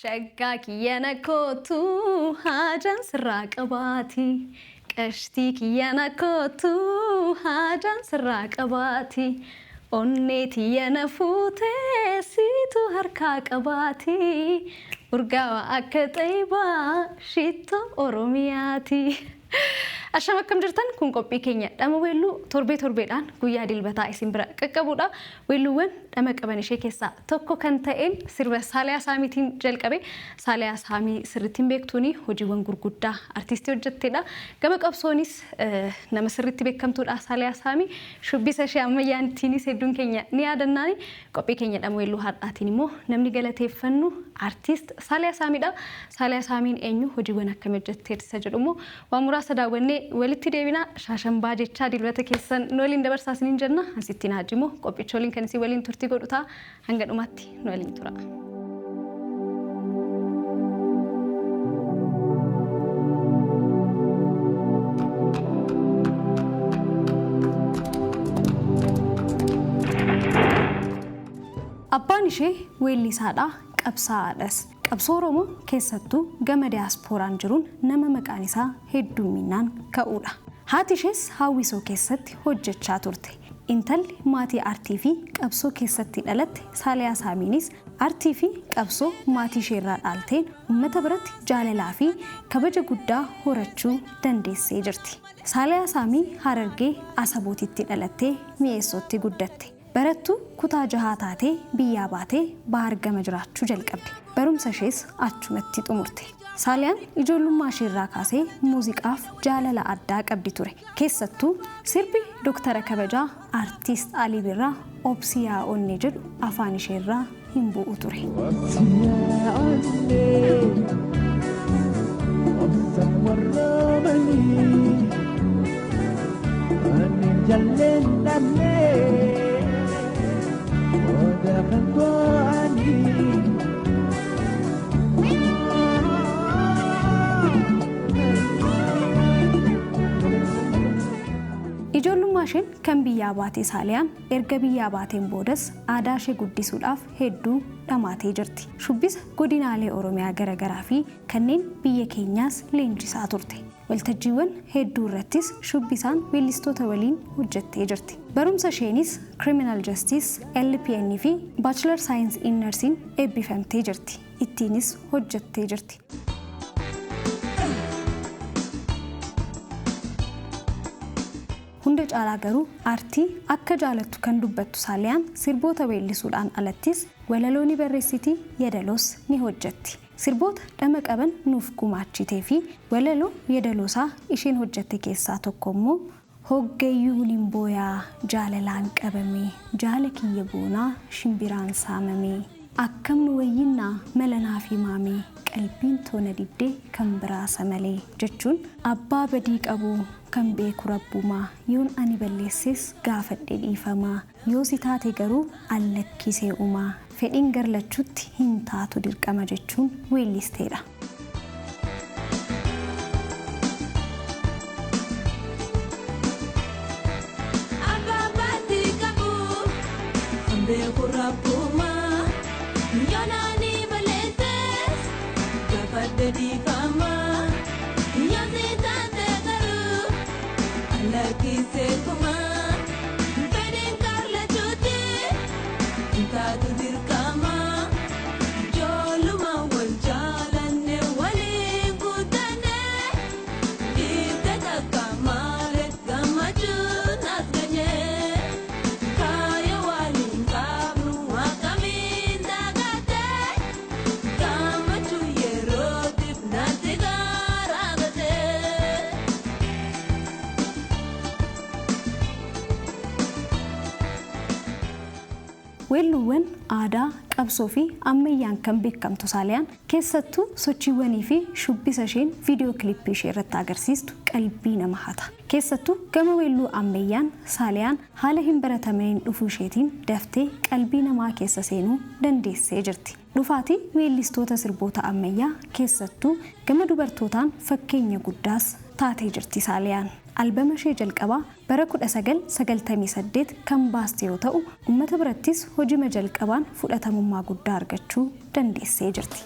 شقاك ينكوتو حاجة سراقباتي قشتيك ينكوتو حاجة سراقباتي onneti yana fute situ harka qabati urgawa akka tayba shitto oromiyati ashama kam jirtan kun qophii keenya dhama weellu torbeedhaan guyyaa dilbataa isin bira qaqqabuudha weelluwwan dhama qaban ishee keessaa tokko kan ta'een sirba Saaliyaa Saamiitiin jalqabe Saaliyaa Saamii sirriitiin beektuuni hojiiwwan gurguddaa artistii hojjetteedha gama qabsoonis nama sirriitti beekamtuudha Saaliyaa Saamii shubbisa ishee ammayyaantiinis hedduun keenya ni yaadannaani qophii keenya dhama weelluu har'aatiin immoo namni galateeffannu artist Saaliyaa Saamiidha Saaliyaa Saamiin eenyu hojiiwwan akkam hojjetteetisa jedhumoo waan muraasa daawwannee walitti deebina shaashambaa jechaa dilbata keessan nu waliin dabarsaasiniin jenna ansittiin haajimoo qophicha waliin kan isii waliin turtii godhutaa hanga dhumaatti nu waliin tura. Abbaan ishee weellisaadha qabsaa'aadhas. Qabsoo Oromoo keessattuu gama diyaaspooraan jiruun nama maqaan isaa hedduminaan ka'uudha. Haati ishees hawwisoo keessatti hojjechaa turte. Intalli maatii aartii fi qabsoo keessatti dhalatte Saaliyaa Saamiinis aartii fi qabsoo maatii isheerraa dhaalteen uummata biratti jaalalaa fi kabaja guddaa horachuu dandeessee jirti. Saaliyaa Saamii Harargee Asabootitti dhalattee mi'eessootti guddatte. Barattuu kutaa jahaa taatee biyyaa baatee bahar gama jiraachuu jalqabde. Barumsa ishees achumatti xumurte. Saaliyaan ijoollummaa isheerraa kaasee muuziqaaf jaalala addaa qabdi ture. Keessattuu sirbi Dooktara Kabajaa Artiist Alii Birraa Obsiyaa Onnee jedhu afaan isheerraa hin bu'u ture. Ijoollummaa isheen kan biyyaa baatee Saaliyaan erga biyyaa baateen boodas aadaa ishee guddisuudhaaf hedduu dhamaatee jirti. Shubbisa godinaalee Oromiyaa garaagaraa fi kanneen biyya keenyaas leenjisaa turte. Waltajjiiwwan hedduu irrattis shubbisaan weellistoota waliin hojjettee jirti. Barumsa isheenis Criminal Justice, LPN fi Bachelor Science in Nursing eebbifamtee jirti. Ittiinis hojjettee jirti. Hunda caalaa garuu aartii akka jaalattu kan dubbattu Saaliyaan sirboota weellisuudhaan alattis walaloonni barreessitii yadaloos ni hojjetti. Sirboota dhama qaban nuuf gumaachitee fi walaloo yadaloosaa isheen hojjette keessaa tokko immoo hoggayyuun hin booyaa jaalalaan qabamee jaala kiyya boonaa shimbiraan saamamee akkam nu wayyinnaa malanaa fi maamee qalbiin toona dibdee kan biraasa malee jechuun abbaa badii qabu kan beeku rabbumaa yoon ani balleesses gaafadhe dhiifamaa yoo si taate garuu allakkisee uumaa fedhiin garlachuutti hin taatu dirqama jechuun weellisteedha. Weelluuwwan aadaa qabsoo fi ammayyaan kan beekamtu Saaliyaan keessattuu sochiiwwanii fi shubbisa isheen viidiyoo kilippii ishee irratti agarsiistu qalbii nama hata. Keessattuu gama weelluu ammayyaan Saaliyaan haala hin baratameen dhufuu isheetiin daftee qalbii namaa keessa seenuu dandeessee jirti. Dhufaatii weellistoota sirboota ammayyaa keessattuu gama dubartootaan fakkeenya guddaas taatee jirti Saaliyaan. Albama ishee jalqabaa bara 1998 kan baaste yoo ta'u uummata birattis hojii jalqabaan fudhatamummaa guddaa argachuu dandeessee jirti.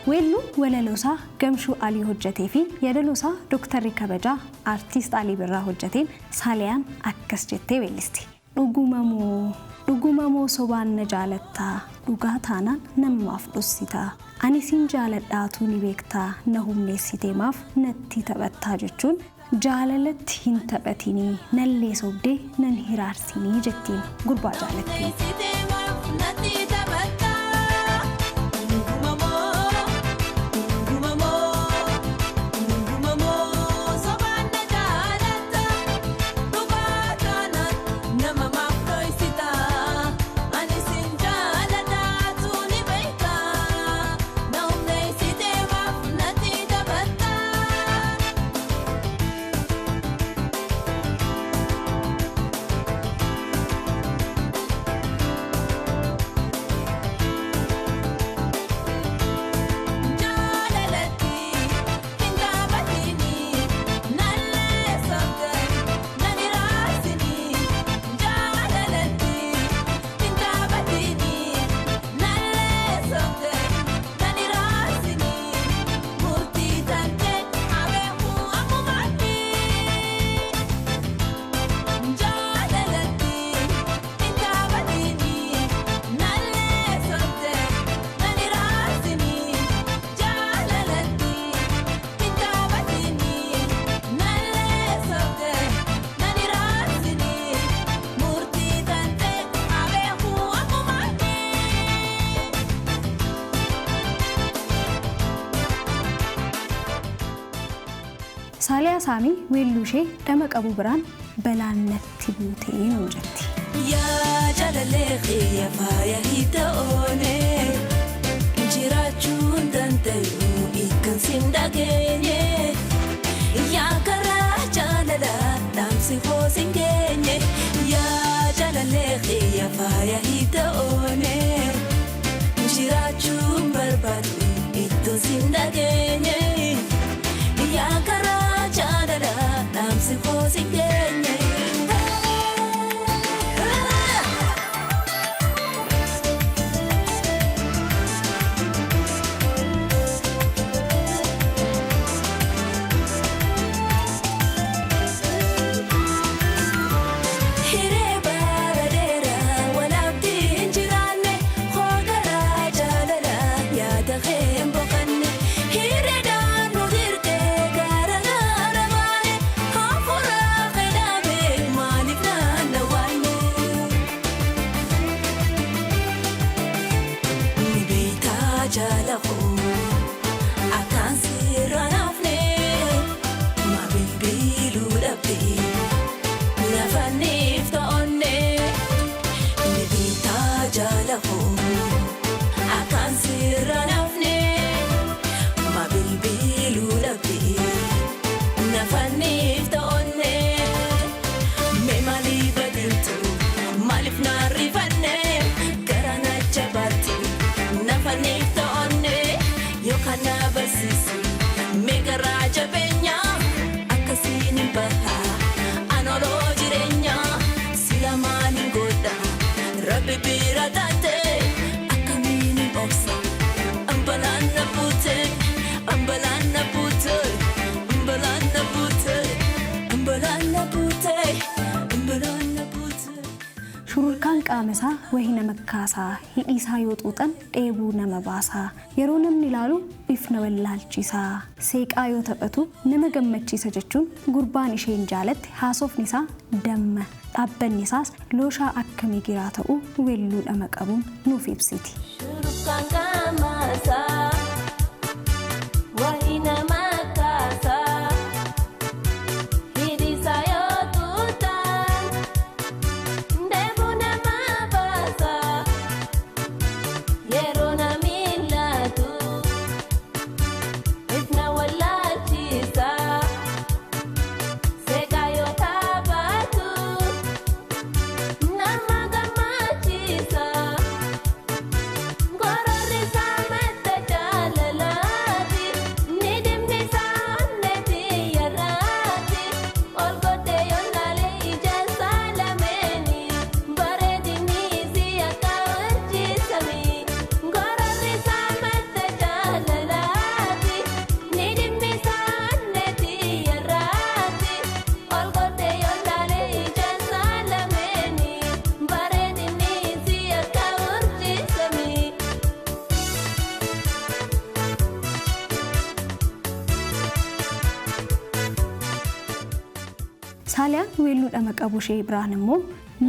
weellu walalosaa Gamshuu Alii hojjetee fi yadalosaa Dr. Kabaja artist Alii Birraa hojjeteen Saaliyaan akkas jettee weellisti. Dhugumamoo sobaan na jaalattaa dhugaa taanaan namaaf dhossitaa ani sin jaaladhaatu ni beektaa na humneessitee maaf natti taphattaa jechuun jaalalatti hin taphatinii nallee sobdee nan hiraarsinii jettiin gurbaa jaalattiin. Saaliyaa Saamii weelluu ishee dhama qabu biraan balaannatti buutee nuun jetti. Yaa jaalallee kiyya faaya hita oonee jiraachuun danda'u ikkan sin dhageenye yaa karaa jaalalaa dhaamsi hoosin geenye yaa jaalallee kiyya faaya hita oonee jiraachuun barbaadu ikkan sin dhageenye yaa karaa jaalalaa dhaamsi hoosin geenye. Shururkaan qaamasaa wahina makkaasaa hidhiisaa yoo xuuxan dheebuu nama baasaa yeroo namni ilaalu ifna wallaalchisaa seeqaa yoo taphatu nama gammachiisa jechuun gurbaan isheen jaalatte haasofni isaa damma dhaabbanni isaas looshaa akka migiraa ta'u weelluu dhama qabuun nuuf ibsiti. Shururkaan qaamasaa wahina makkaasaa Saaliyaan weelluudha maqabu ishee biraan immoo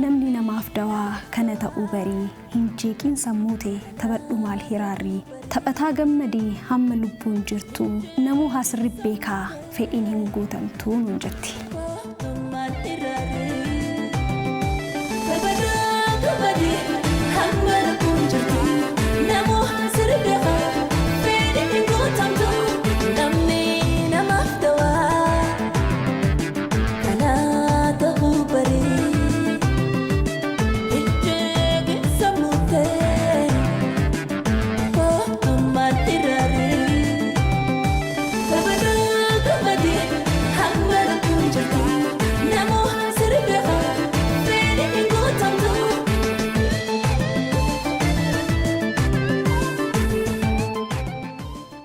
namni namaaf dawaa kana ta'uu barii hin jeeqiin sammuutee taphadhu maal hiraarrii taphataa gammadii hamma lubbuun jirtu namuu hasirri beekaa fedhiin hin guutamtuu nuun jetti.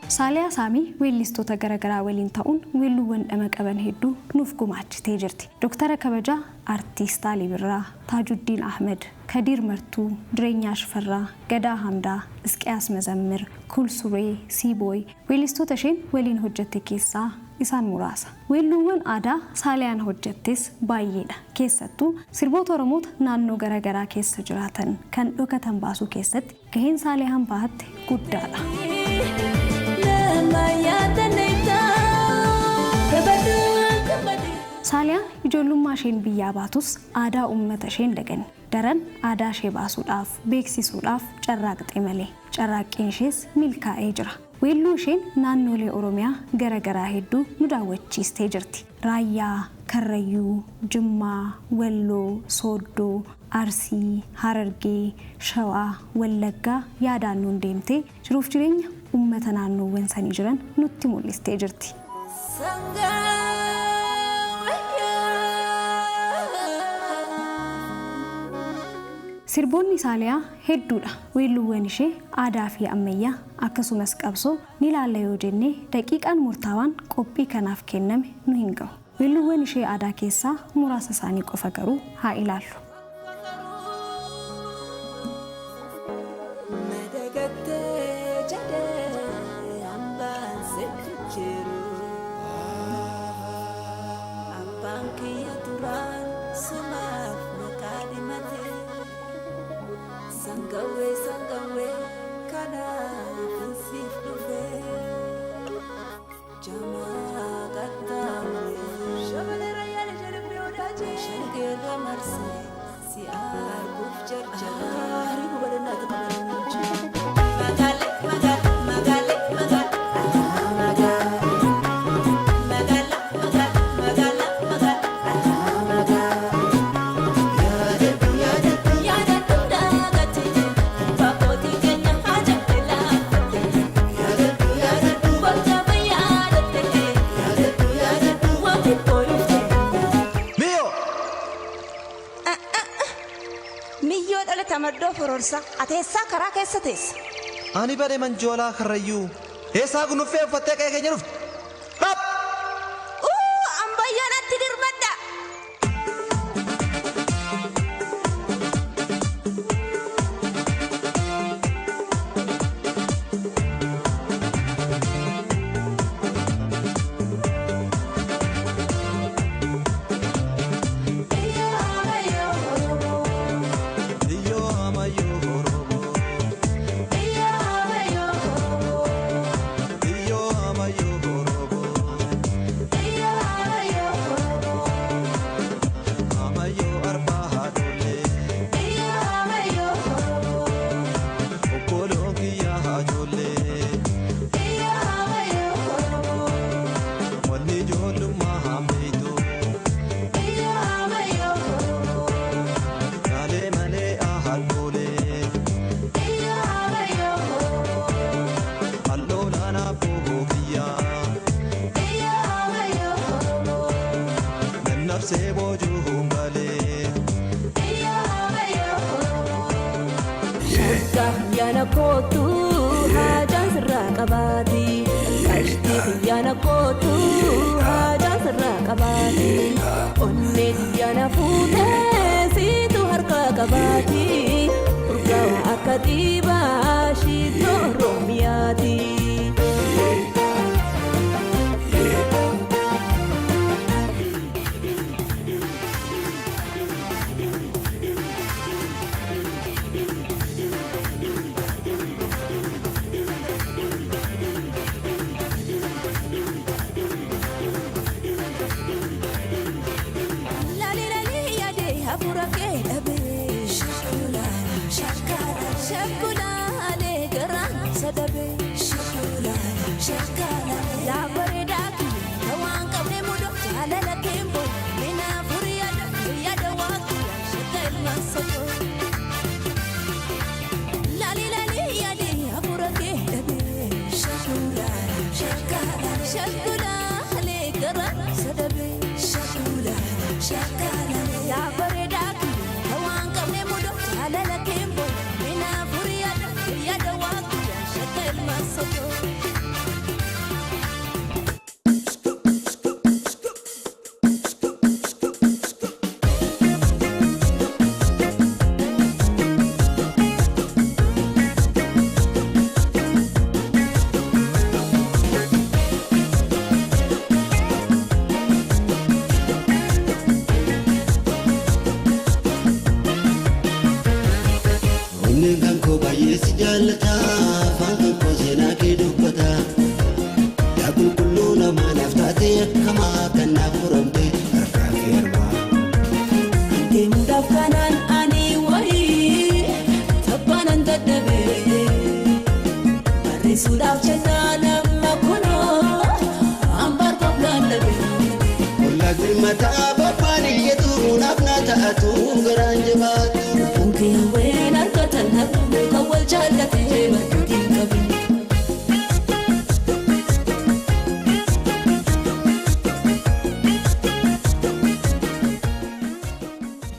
Saaliyaa Saamii weellistoota garagaraa waliin ta'uun weelluuwwan dhama qaban hedduu nuuf gumaachitee jirti. Dooktara kabajaa Artiist Alii Birraa, Taajuddiin Ahmed, Kadiir Martuu, Jireenyaa Shifarraa, Gadaa Hamdaa, Isqiyaas Mazammir, Kulsuree, Siibooy weellistoota isheen waliin hojjette keessaa isaan muraasa. Weelluuwwan aadaa Saaliyaan hojjettes baay'eedha. Keessattuu sirboota Oromoota naannoo garagaraa keessa jiraatan kan dhokatan baasuu keessatti gaheen Saaliyaan baatte guddaadha. Saaliyaan ijoollummaa isheen biyyaa baatus aadaa uummata isheen daganne daran aadaa ishee baasuudhaaf beeksisuudhaaf carraaqxee malee carraaqqiin ishees milkaa'ee jira. Weelluu isheen naannolee Oromiyaa garagaraa hedduu nu daawwachiistee jirti. Raayyaa, Karrayyuu, Jimmaa, Walloo, Sooddoo, Arsii, Harargee, Shawaa, Wallaggaa yaadaan nuun deemtee jiruuf jireenya uummata naannoowwan sanii jiran nutti mul'istee jirti. Sirboonni Saaliyaa hedduudha. Weelluuwwan ishee aadaa fi ammayyaa akkasumas qabsoo ni ilaalla yoo jennee daqiiqaan murtaawaan qophii kanaaf kenname nu hin ga'u. Weelluuwwan ishee aadaa keessaa muraasa isaanii qofa garuu haa ilaallu. Sangawe kana fansif nuve jama gatamre shabale rayale jarbi odaje shangera marse si arguf jarjara ribu balena tamanchi magale magale magale magale Atessa karaa keessa teessa. Ani bare manjoolaa Karrayyuu. Eessaa gunuffee uffattee qe'ee keenya dhufte? Ambayyoonatti dirmadha. Yana kotu hajan serakabati, kashti yana kotu hajan serakabati, onne yana fute situ harka kabati, urkau akatiba shito romiati. afurake dhabe shakkulaale garaan sadabe yaa bareedaaki waan qabne mudo jaalala keembo mina furiyada yaada waaqi shakka ilmaan soko laali yaade afurake dhabe shakkulaale garaan sadabe yaa bareedaaki waan qabne mudo jaalala keembo mina furiyada yaada waaqi shakka ilmaan soko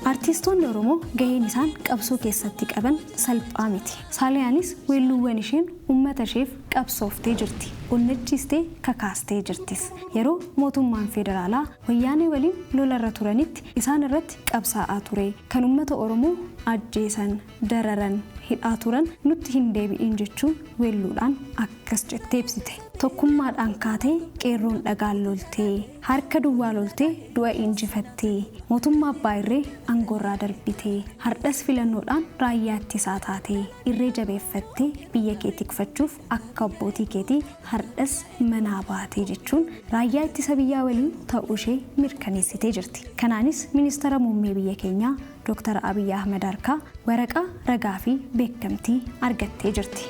Artistoonni Oromoo gaheen isaan qabsoo keessatti qaban salphaa miti. Saaliyaanis weelluuwwan isheen uummata isheef qabsooftee jirti. Onnachiistee kakaastee jirtis. Yeroo mootummaan federaalaa wayyaanee waliin lolarra turanitti isaan irratti qabsaa'aa ture. Kan uummata Oromoo ajjeesan, dararan, hidhaa turan nutti hin deebi'in jechuun weelluudhaan akkas jettee ibsite. Tokkummaadhaan kaatee qeerroon dhagaan loltee, harka duwwaa loltee du'a injifattee, mootummaa abbaa irree aangoorraa darbitee, hardhas filannoodhaan raayyaa ittisaa taatee, irree jabeeffattee biyya kee tikfachuuf akka abbootii keetii hardhas manaa baatee jechuun raayyaa ittisa biyyaa waliin ta'uu ishee mirkaneessitee jirti. Kanaanis ministeera muummee biyya keenyaa Dr. Abiy Ahmed harkaa waraqaa ragaa fi beekamtii argattee jirti.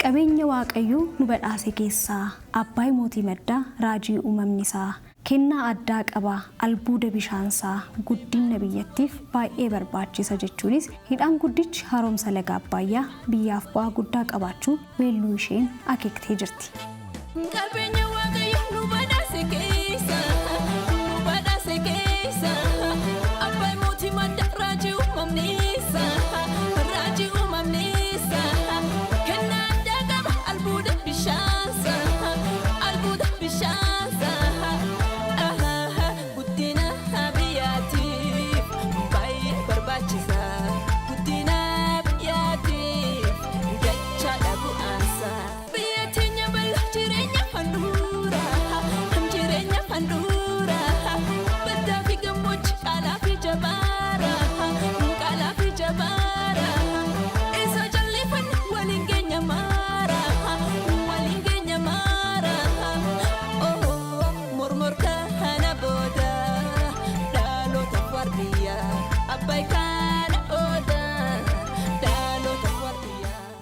Qabeenya waaqayyoo nu badhaase keessaa Abbaay Mootii Maddaa raajii uumamni isaa kennaa addaa qaba albuuda bishaansaa guddina biyyattiif baay'ee barbaachisa jechuunis hidhaan guddichi haaromsa laga Abbaayyaa biyyaaf bu'aa guddaa qabaachuu weelluu isheen akeektee jirti. Qabeenya waaqayyoo nu badhaase keessaa Abbaay Mootii Maddaa raajii uumamni isaa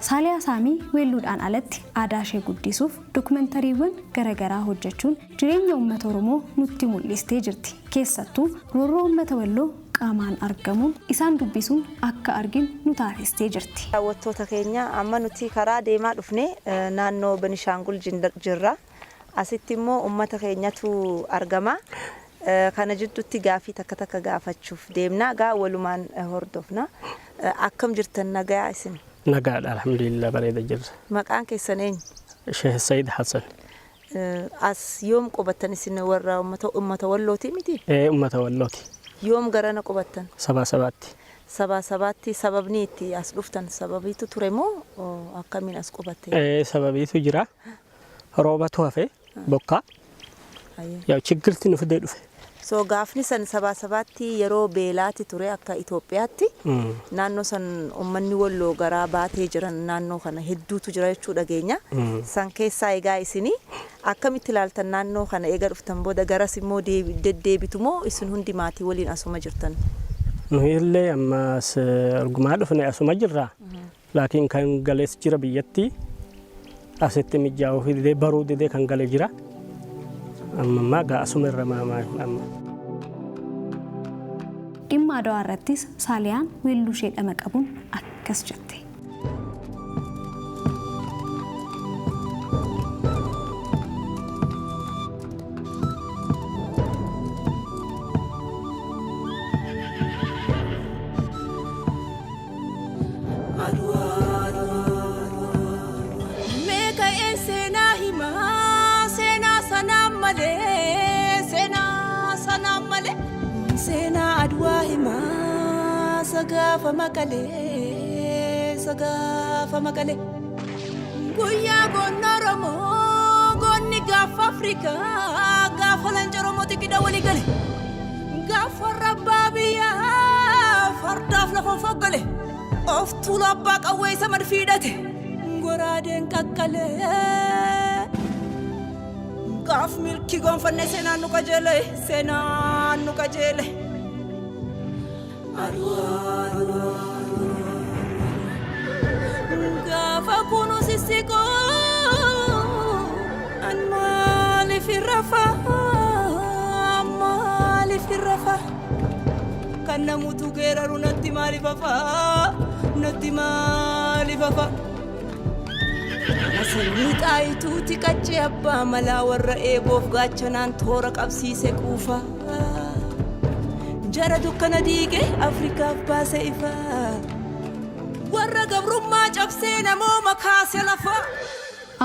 Saaliyaa Saamii weelluudhaan alatti aadaa ishee guddisuuf dokumentariiwwan garaagaraa hojjechuun jireenya uummata Oromoo nutti mul'istee jirti. Keessattuu roorroo uummata Walloo qaamaan argamuun isaan dubbisuun akka arginu nu taasistee jirti. Daawwattoota keenya amma nuti karaa deemaa dhufne naannoo Benishaangul jirra. Asitti immoo uummata keenyatu argama. Kana jidduutti gaafii takka gaafachuuf deemna. Gaa walumaan hordofna. Akkam jirtan nagaa isin? Nagaadha alhamdulillah bareeda jirra. Maqaan keessan eenyu? Sheikh Said Hassan. As yoom qubattan isin warra uummata Wallooti miti? Uummata Wallooti. Yoom garana qubattan? 77. 77 sababni itti as dhuftan sababiitu ture moo akkamiin as qubatte? Sababiitu jira. Roobatu hafe bokka. Yaa chigirti nu fidee dhufe. So gaafni san 77 yeroo beelaati ture akka Itoophiyaatti. Naannoo san uummanni Walloo garaa baatee jiran naannoo kana hedduutu jira jechuu dhageenya. San keessaa egaa isinii akkamitti ilaaltan naannoo kana eega dhuftan booda garas immoo deddeebitu moo isin hundi maatii waliin asuma jirtan? Nu illee ammas argumaa dhufne asuma jirra. Laakiin kan galees jira biyyatti. Asitti mijaa'uu fi baruu didee kan gale jira. Amma gaa asuma irra amma. Dhimma Adawaa irrattis Saaliyaan weelluu ishee dhama qabuun akkas jette. Sena Adwaa hima sagaafa makalee guyyaa goonna Oromoo goonni gaafa Afrikaa gaafa lanca Oromooti qida walii gale gaafa rabbaa biyyaa fardaaf lafa foggale of tuula abbaa qawwee isa madfiidhate goraadeen qaqqalee gaaf milki gonfanne seenaan nu qajeele gaafa kunu sisiko an maaliif irrafa kan namutu geeraru natti maaliif afa Asanii xaayituuti qaccee abbaa malaa warra eeboof gaachanaan toora qabsiise quufa. Jara dukkana diige Afrikaaf baase ifa. Warra gabrummaa cabsee namooma kaase lafa.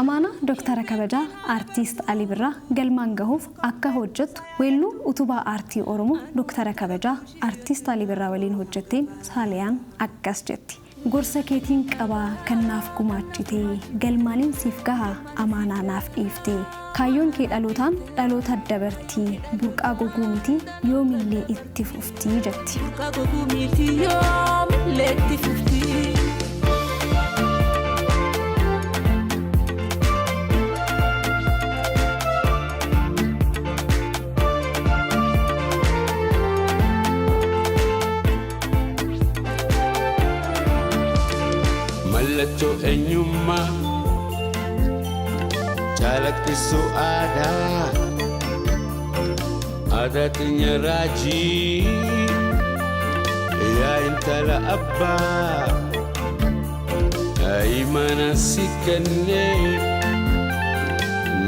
Amaana Dr. Kabajaa Artiist Ali Birraa galmaan gahuuf akka hojjettu weelluu utubaa aartii Oromoo Dr. Kabajaa Artiist Ali Birraa waliin hojjetteen Saaliyaan akkas jetti. Gorsa keetiin qabaa kan naaf gumaachitee galmaaniin siif gahaa amaanaa naaf dhiiftee kaayyoon kee dhalootaan dhaloota dabartii burqaa goguu miti yoomillee itti fuftii jetti. Burqaa goguu miti yoomillee itti fuftii. Mallattoo eenyummaa calaqqisuu aadaa teenya raajii yaa intala abbaa imana si kennee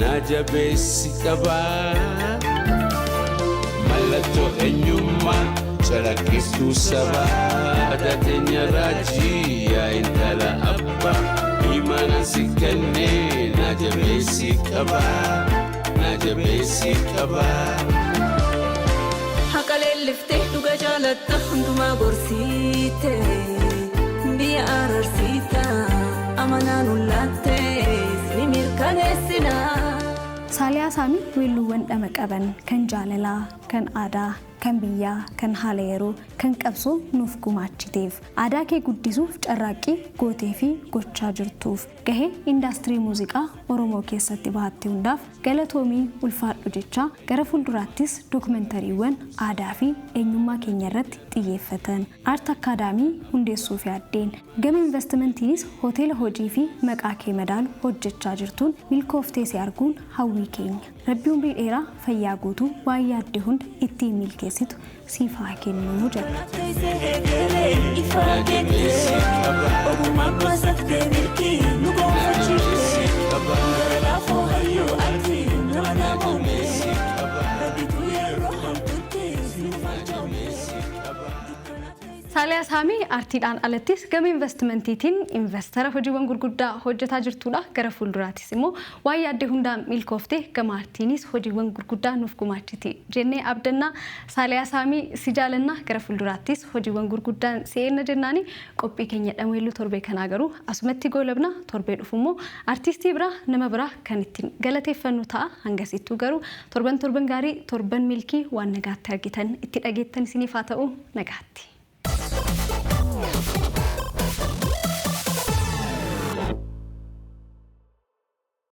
na jabeessi qabaa mallattoo eenyummaa calaqqisuu aadaa teenya raajii yaa intala abbaa imana si kennee na jabeessi qabaa. Haqalee liftee dhuga jaalatta hundumaa gorsiite biyya araarsiita amanaan ullaatte ni mirkaneessina. Saaliyaa Saamii weelluuwwan dhama qaban kan jaalalaa kan aadaa, kan biyyaa, kan haala yeroo, kan qabsoo nuuf gumaachiteef aadaa kee guddisuuf carraaqqii gootee fi gochaa jirtuuf gahee indaastirii muuziqaa Oromoo keessatti bahatte hundaaf galatoomii ulfaadhu jechaa gara fuulduraattis dookumentariiwwan aadaa fi eenyummaa keenya irratti xiyyeeffatan Aart Akaadaamii hundeessuuf yaaddeen gama investimantiinis hoteela hojii fi maqaa kee madaalu hojjechaa jirtuun milkooftee si arguun hawwii keenya rabbi umrii dheeraa fayyaa guutuu waan yaadde hunda ittiin milkeessitu siif haa kennu jedha. Saaliyaa Saamii aartiidhaan alattis gama investimantiitiin investara hojiiwwan gurguddaa hojjetaa jirtudha. Gara fuulduraattis immoo waan yaadde hundaan milkooftee gama aartiinis hojiiwwan gurguddaa nuuf gumaachiti jennee abdannaa. Saaliyaa Saamii si jaalannaa gara fuulduraattis hojiiwwan gurguddaan seenna jennaani qophii keenya dhameelluu torbee kanaa garuu asumatti goolabna torbee dhufu immoo aartistii biraa nama biraa kan ittiin galateeffannu ta'a. Hangasittuu garuu torban gaarii torban milkii waan nagaatti argitan itti dhageettan isiniif haa ta'u nagaatti.